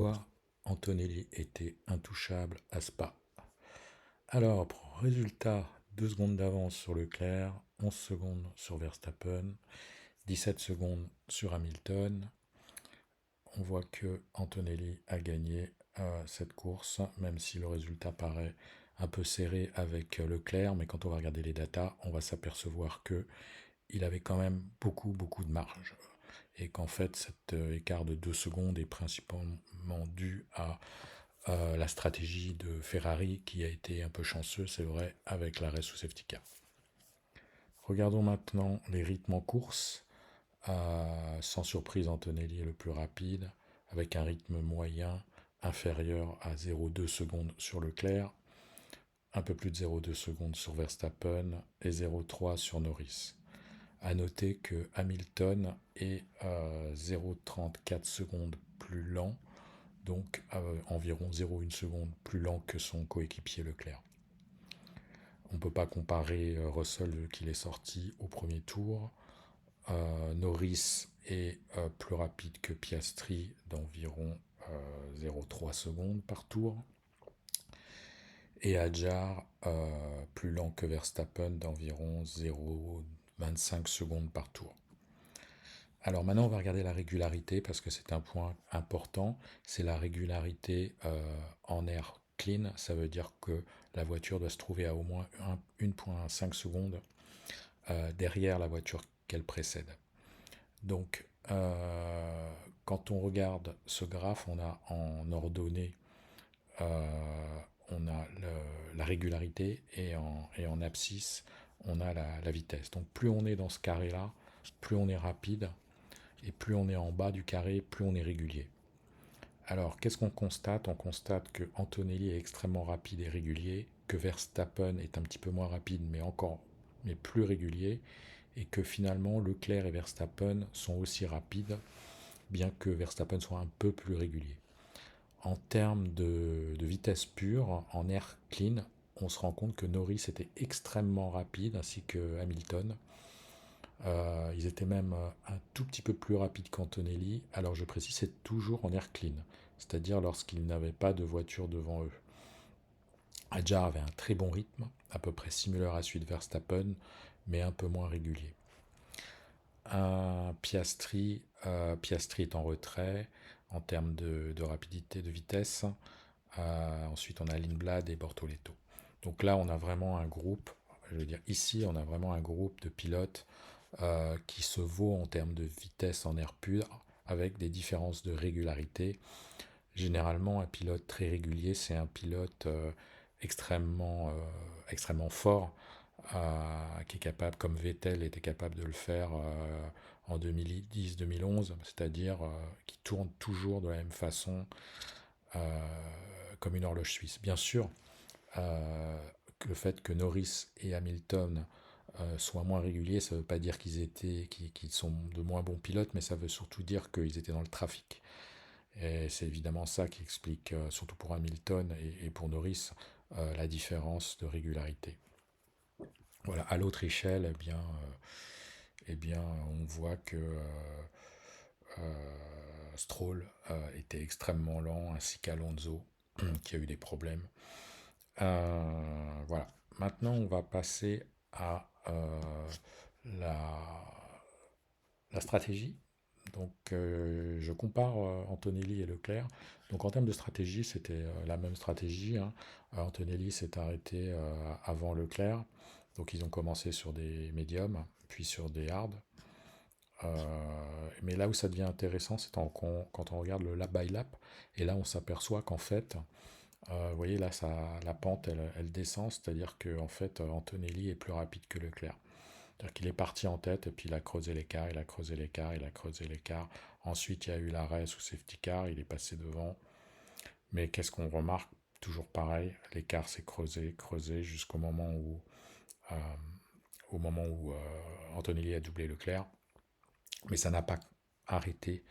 Pourquoi Antonelli était intouchable à Spa? Alors, résultat, 2 secondes d'avance sur Leclerc, 11 secondes sur Verstappen, 17 secondes sur Hamilton. On voit que Antonelli a gagné cette course, même si le résultat paraît un peu serré avec Leclerc, mais quand on va regarder les datas, on va s'apercevoir que il avait quand même beaucoup de marge. Et qu'en fait, cet écart de 2 secondes est principalement dû à la stratégie de Ferrari qui a été un peu chanceux, c'est vrai, avec l'arrêt sous safety car. Regardons maintenant les rythmes en course. Sans surprise, Antonelli est le plus rapide, avec un rythme moyen inférieur à 0,2 secondes sur Leclerc, un peu plus de 0,2 secondes sur Verstappen et 0,3 sur Norris. À noter que Hamilton est 0,34 secondes plus lent, donc environ 0,1 seconde plus lent que son coéquipier Leclerc. On ne peut pas comparer Russell vu qu'il est sorti au premier tour. Norris est plus rapide que Piastri d'environ 0,3 secondes par tour. Et Hadjar plus lent que Verstappen d'environ 0,25 secondes par tour. Alors maintenant, on va regarder la régularité parce que c'est un point important. C'est la régularité en air clean. Ça veut dire que la voiture doit se trouver à au moins 1,5 secondes derrière la voiture qu'elle précède. Donc, quand on regarde ce graphe, on a en ordonnée, on a la régularité et en abscisse, on a la vitesse. Donc, plus on est dans ce carré-là, plus on est rapide. Et plus on est en bas du carré, plus on est régulier. Alors, qu'est-ce qu'on constate? On constate que Antonelli est extrêmement rapide et régulier, que Verstappen est un petit peu moins rapide, mais plus régulier, et que finalement Leclerc et Verstappen sont aussi rapides, bien que Verstappen soit un peu plus régulier. En termes de vitesse pure, en air clean, on se rend compte que Norris était extrêmement rapide, ainsi que Hamilton. Ils étaient même un tout petit peu plus rapides qu'Antonelli. Alors je précise, c'est toujours en air clean, c'est-à-dire lorsqu'ils n'avaient pas de voiture devant eux. Hadjar avait un très bon rythme, à peu près similaire à celui de Verstappen, mais un peu moins régulier. Piastri est en retrait en termes de rapidité, de vitesse. Ensuite, on a Lindblad et Bortoleto. Donc là, on a vraiment un groupe, je veux dire ici, on a vraiment un groupe de pilotes qui se vaut en termes de vitesse en air pur, avec des différences de régularité. Généralement, un pilote très régulier, c'est un pilote extrêmement fort, qui est capable, comme Vettel était capable de le faire en 2010-2011, c'est-à-dire qui tourne toujours de la même façon, comme une horloge suisse. Bien sûr, le fait que Norris et Hamilton soient moins réguliers, ça ne veut pas dire qu'ils sont de moins bons pilotes, mais ça veut surtout dire qu'ils étaient dans le trafic. Et c'est évidemment ça qui explique, surtout pour Hamilton et pour Norris, la différence de régularité. Voilà, à l'autre échelle, on voit que Stroll était extrêmement lent, ainsi qu'Alonso, qui a eu des problèmes. Voilà. Maintenant, on va passer à la stratégie. Donc, je compare Antonelli et Leclerc. Donc, en termes de stratégie, c'était la même stratégie, hein. Antonelli s'est arrêté avant Leclerc. Donc, ils ont commencé sur des médiums, puis sur des hards. Mais là où ça devient intéressant, c'est quand on regarde le lap by lap. Et là, on s'aperçoit qu'en fait, vous voyez, là, la pente, elle descend, c'est-à-dire que en fait, Antonelli est plus rapide que Leclerc. C'est-à-dire qu'il est parti en tête, et puis il a creusé l'écart, il a creusé l'écart, il a creusé l'écart. Ensuite, il y a eu l'arrêt sous safety car, il est passé devant. Mais qu'est-ce qu'on remarque? Toujours pareil, l'écart s'est creusé, creusé jusqu'au moment euh, où Antonelli a doublé Leclerc. Mais ça n'a pas arrêté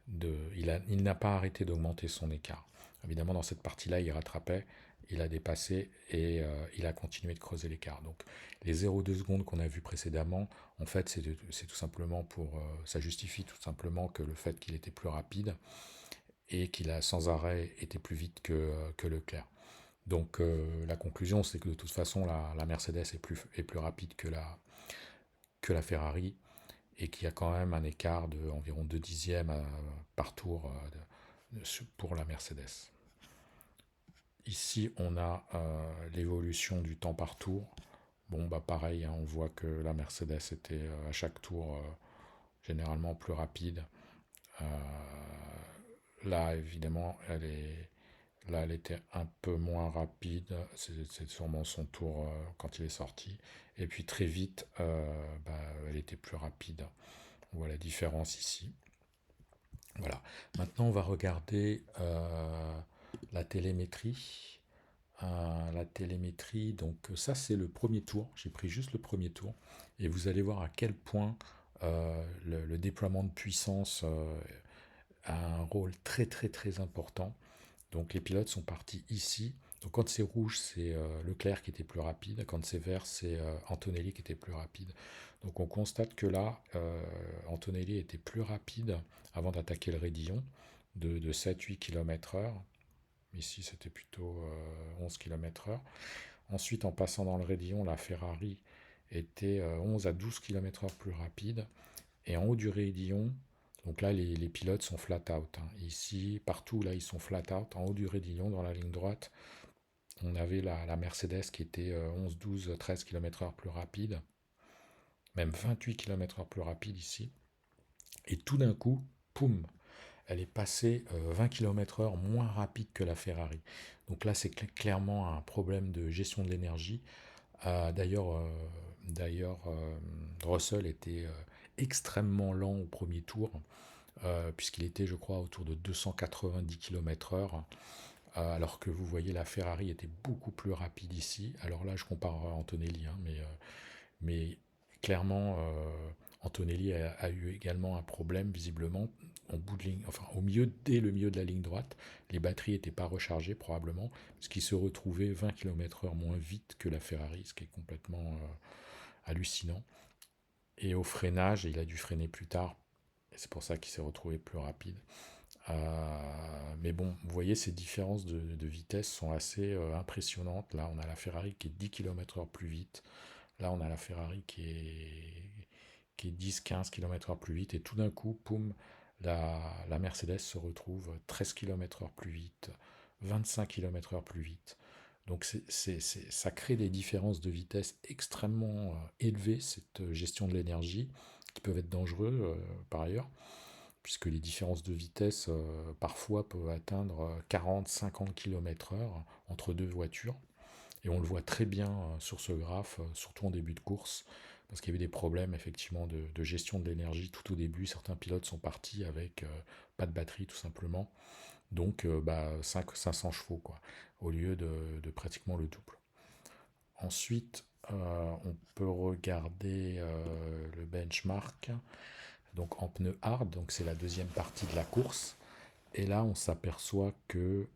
il n'a pas arrêté d'augmenter son écart. Évidemment, dans cette partie-là, il rattrapait, il a dépassé et il a continué de creuser l'écart. Donc, les 0,2 secondes qu'on a vues précédemment, en fait, c'est tout simplement ça justifie tout simplement que le fait qu'il était plus rapide et qu'il a sans arrêt été plus vite que Leclerc. Donc la conclusion, c'est que de toute façon, la Mercedes est plus rapide que la Ferrari, et qu'il y a quand même un écart d'environ 2 dixièmes par tour pour la Mercedes. Ici, on a l'évolution du temps par tour. Bon, bah pareil, hein, on voit que la Mercedes était à chaque tour généralement plus rapide. Là, évidemment, elle était un peu moins rapide. C'est sûrement son tour quand il est sorti. Et puis très vite, elle était plus rapide. On voit la différence ici. Voilà. Maintenant, on va regarder la télémétrie. La télémétrie, donc ça c'est le premier tour. J'ai pris juste le premier tour. Et vous allez voir à quel point le déploiement de puissance a un rôle très très très important. Donc les pilotes sont partis ici. Donc quand c'est rouge, c'est Leclerc qui était plus rapide. Quand c'est vert, c'est Antonelli qui était plus rapide. Donc on constate que là, Antonelli était plus rapide avant d'attaquer le raidillon de 7-8 km/h. Ici, c'était plutôt 11 km/h. Ensuite, en passant dans le raidillon, la Ferrari était 11 à 12 km/h plus rapide. Et en haut du raidillon, donc là, les pilotes sont flat out. Hein. Ici, partout, là, ils sont flat out. En haut du raidillon, dans la ligne droite, on avait la Mercedes qui était 11, 12, 13 km/h plus rapide. Même 28 km/h plus rapide ici. Et tout d'un coup, poum, elle est passée 20 km/h moins rapide que la Ferrari. Donc là, c'est clairement un problème de gestion de l'énergie. D'ailleurs, Russell était extrêmement lent au premier tour, puisqu'il était, je crois, autour de 290 km/h, alors que vous voyez la Ferrari était beaucoup plus rapide ici. Alors là, je compare à Antonelli, hein, mais clairement, Antonelli a eu également un problème, visiblement, en bout de ligne, enfin, dès le milieu de la ligne droite. Les batteries n'étaient pas rechargées, probablement, parce qu'il se retrouvait 20 km/h moins vite que la Ferrari, ce qui est complètement hallucinant. Et au freinage, il a dû freiner plus tard, et c'est pour ça qu'il s'est retrouvé plus rapide. Mais bon, vous voyez, ces différences de vitesse sont assez impressionnantes. Là, on a la Ferrari qui est 10 km/h plus vite. Là, on a la Ferrari qui est 10-15 km/h plus vite. Et tout d'un coup, poum, la Mercedes se retrouve 13 km/h plus vite, 25 km/h plus vite. Donc ça crée des différences de vitesse extrêmement élevées, cette gestion de l'énergie, qui peuvent être dangereux par ailleurs, puisque les différences de vitesse parfois peuvent atteindre 40-50 km/h entre deux voitures. Et on le voit très bien sur ce graphe, surtout en début de course, parce qu'il y avait des problèmes effectivement de gestion de l'énergie tout au début. Certains pilotes sont partis avec pas de batterie tout simplement, donc 500 chevaux quoi, au lieu de pratiquement le double. Ensuite, on peut regarder le benchmark, donc en pneu hard, donc c'est la deuxième partie de la course. Et là, on s'aperçoit que,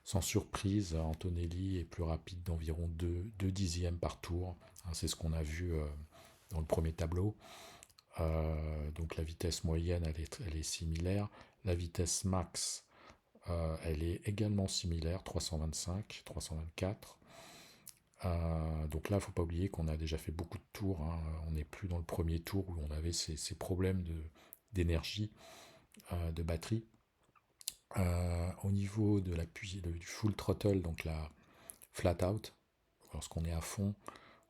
sans surprise, Antonelli est plus rapide d'environ 2 dixièmes par tour. Hein, c'est ce qu'on a vu dans le premier tableau. Donc la vitesse moyenne, elle est similaire. La vitesse max, elle est également similaire, 325, 324. Donc là, il ne faut pas oublier qu'on a déjà fait beaucoup de tours. Hein. On n'est plus dans le premier tour où on avait ces problèmes d'énergie, de batterie. Au niveau de du full throttle, donc la flat out, lorsqu'on est à fond,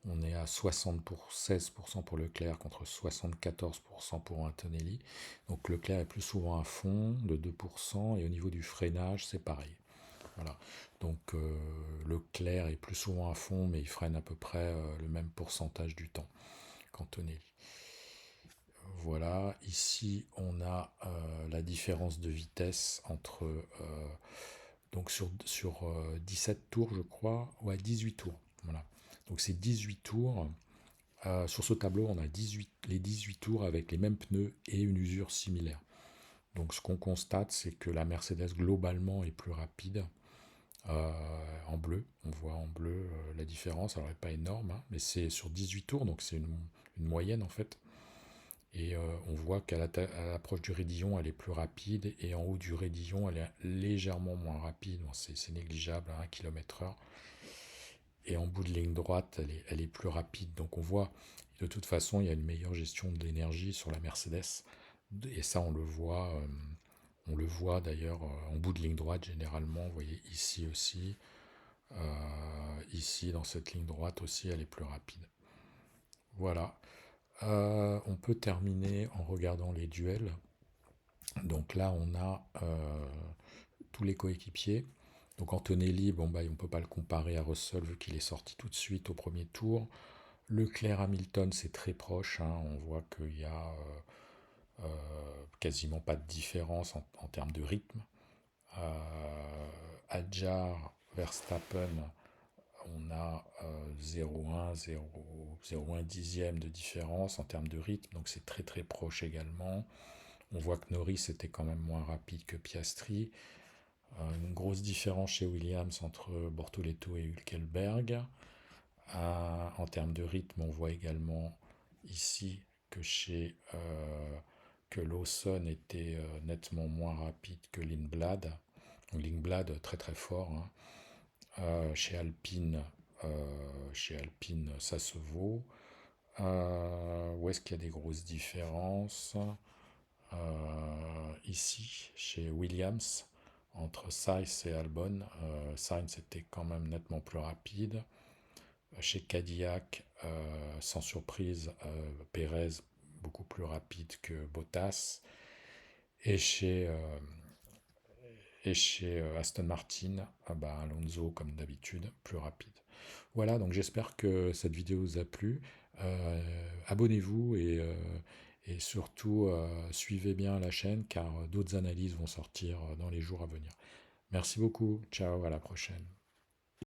on est à 76% pour Leclerc contre 74% pour Antonelli. Donc Leclerc est plus souvent à fond de 2%, et au niveau du freinage, c'est pareil. Voilà. Donc Leclerc est plus souvent à fond, mais il freine à peu près le même pourcentage du temps qu'Antonelli. Voilà, ici on a la différence de vitesse entre donc sur 17 tours je crois, ouais 18 tours. Voilà. Donc c'est 18 tours. Sur ce tableau on a les 18 tours avec les mêmes pneus et une usure similaire. Donc ce qu'on constate c'est que la Mercedes globalement est plus rapide. En bleu, on voit en bleu la différence, alors elle n'est pas énorme, hein, mais c'est sur 18 tours, donc c'est une moyenne en fait. Et on voit qu'à l'approche du raidillon, elle est plus rapide, et en haut du raidillon, elle est légèrement moins rapide. Bon, c'est négligeable à 1 km/h. Et en bout de ligne droite, elle est plus rapide. Donc on voit, de toute façon, il y a une meilleure gestion de l'énergie sur la Mercedes. Et ça, on le voit d'ailleurs en bout de ligne droite généralement. Vous voyez ici aussi. Ici, dans cette ligne droite aussi, elle est plus rapide. Voilà. On peut terminer en regardant les duels. Donc là, on a tous les coéquipiers. Donc Antonelli, bon, bah, on ne peut pas le comparer à Russell vu qu'il est sorti tout de suite au premier tour. Leclerc-Hamilton, c'est très proche. Hein. On voit qu'il y a quasiment pas de différence en termes de rythme. Adjar, Verstappen, on a 0,1 dixième de différence en termes de rythme, donc c'est très très proche également. On voit que Norris était quand même moins rapide que Piastri. Une grosse différence chez Williams entre Bortoleto et Hülkenberg. En termes de rythme, on voit également ici que que Lawson était nettement moins rapide que Lindblad. Lindblad très très fort. Hein. Chez Alpine, ça se vaut. Où est-ce qu'il y a des grosses différences? Ici, chez Williams, entre Sainz et Albon, Sainz était quand même nettement plus rapide. Chez Cadillac, sans surprise, Pérez beaucoup plus rapide que Bottas. Et chez Aston Martin, bah, Alonso, comme d'habitude, plus rapide. Voilà, donc j'espère que cette vidéo vous a plu. Abonnez-vous et surtout suivez bien la chaîne car d'autres analyses vont sortir dans les jours à venir. Merci beaucoup, ciao, à la prochaine.